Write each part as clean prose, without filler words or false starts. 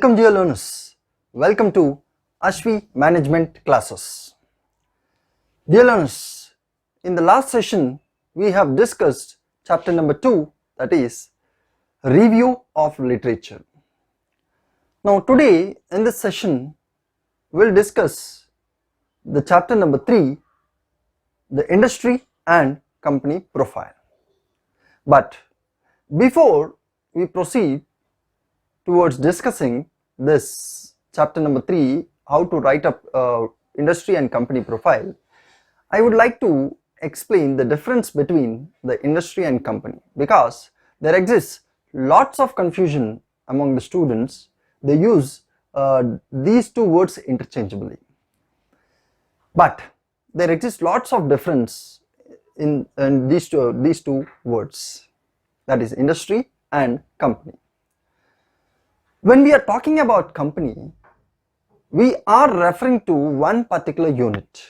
Welcome dear learners, welcome to Ashvi Management Classes. Dear learners, in the last session we have discussed chapter number 2, that is Review of Literature. Now today in this session we will discuss the chapter number 3, the Industry and Company Profile. But before we proceed towards discussing this chapter number 3, how to write up industry and company profile, I would like to explain the difference between the industry and company, because there exists lots of confusion among the students. They use these two words interchangeably, but there exists lots of difference in these two words, that is industry and company. When we are talking about company, we are referring to one particular unit.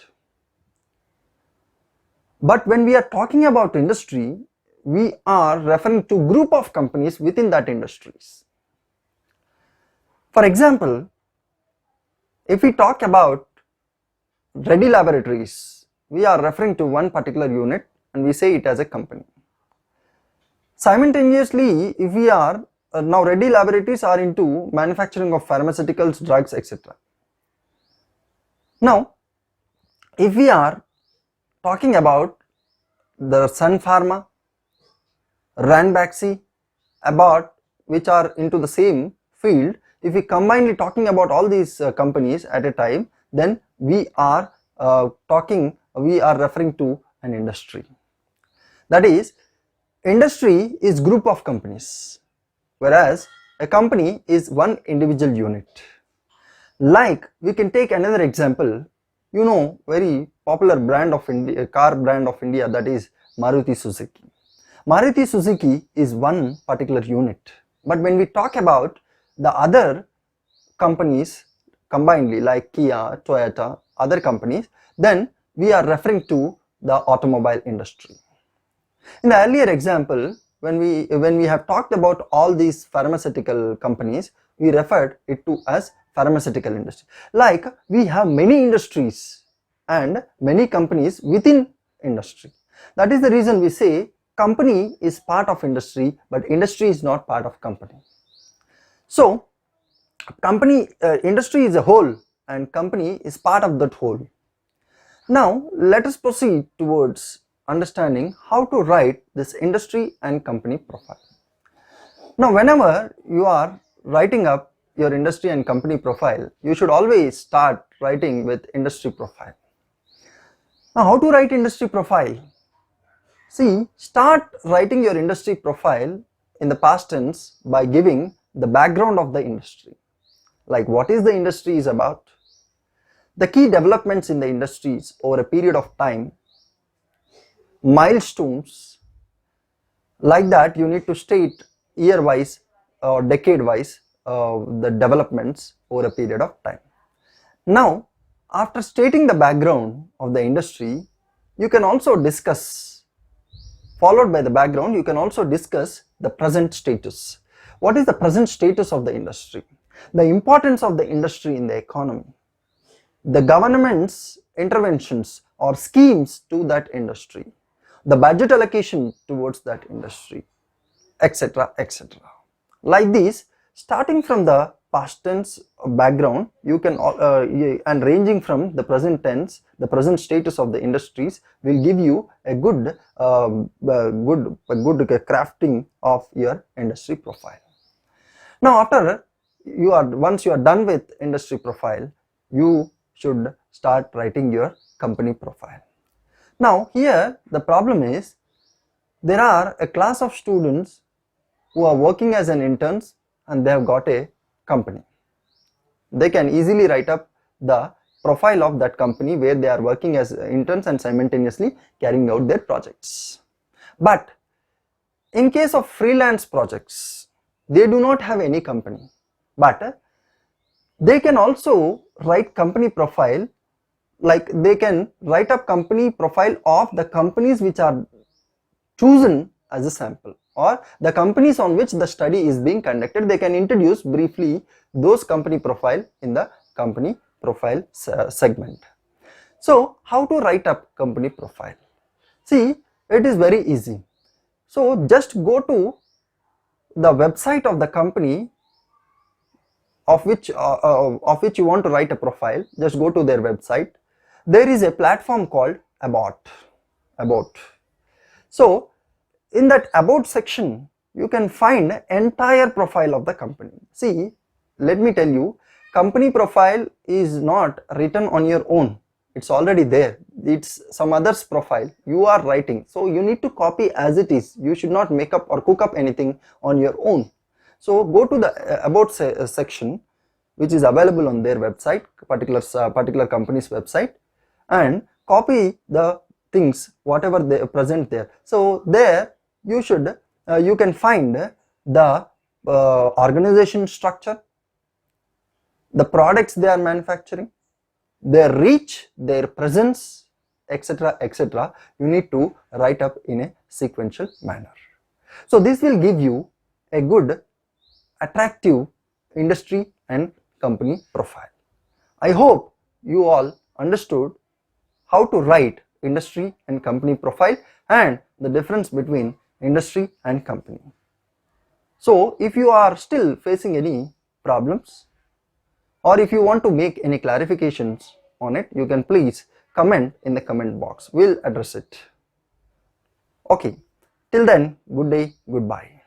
But when we are talking about industry, we are referring to group of companies within that industries. For example, if we talk about Reddy Laboratories, we are referring to one particular unit and we say it as a company. Simultaneously, if we are now Reddy Laboratories are into manufacturing of pharmaceuticals, drugs, etc. Now, if we are talking about the Sun Pharma, Ranbaxy, Abbott, which are into the same field, if we combinedly talking about all these companies at a time, then we are referring to an industry. That is, industry is group of companies, whereas a company is one individual unit. Like, we can take another example, very popular brand of India, car brand of India, that is Maruti Suzuki. Maruti Suzuki is one particular unit, but when we talk about the other companies combinedly like Kia, Toyota, other companies, then we are referring to the automobile industry. In the earlier example, when we have talked about all these pharmaceutical companies, we referred it to as pharmaceutical industry. Like, we have many industries and many companies within industry. That is the reason we say company is part of industry, but industry is not part of company. So industry is a whole and company is part of that whole. Now let us proceed towards understanding how to write this industry and company profile. Now, whenever you are writing up your industry and company profile, you should always start writing with industry profile. Now, how to write industry profile? See, start writing your industry profile in the past tense by giving the background of the industry, like what is the industry is about, the key developments in the industries over a period of time, milestones. Like that, you need to state year wise or decade wise the developments over a period of time. Now, after stating the background of the industry, you can also discuss, followed by the background, you can also discuss the present status. What is the present status of the industry? The importance of the industry in the economy, the government's interventions or schemes to that industry, the budget allocation towards that industry, etc., etc. Like this, starting from the past tense background, you can and ranging from the present tense, the present status of the industries will give you a good crafting of your industry profile. Now, once you are done with industry profile, you should start writing your company profile. Now, here the problem is, there are a class of students who are working as an interns and they have got a company. They can easily write up the profile of that company where they are working as interns and simultaneously carrying out their projects. But in case of freelance projects, they do not have any company, but they can also write company profile, like they can write up company profile of the companies which are chosen as a sample. or the companies on which the study is being conducted, they can introduce briefly those company profile in the company profile segment. So how to write up company profile? See, it is very easy. So just go to the website of the company of which you want to write a profile. Just go to their website. There is a platform called About. So in that About section, you can find entire profile of the company. See, let me tell you, company profile is not written on your own. It's already there. It's some other's profile you are writing. So you need to copy as it is. You should not make up or cook up anything on your own. So go to the About section, which is available on their website, particular company's website, and copy the things whatever they present there. So there you should you can find the organization structure, the products they are manufacturing, their reach, their presence, etc., etc. You need to write up in a sequential manner. So this will give you a good, attractive industry and company profile. I hope you all understood how to write industry and company profile and the difference between industry and company. So if you are still facing any problems, or if you want to make any clarifications on it, you can please comment in the comment box. We'll address it. Okay, till then, good day, goodbye.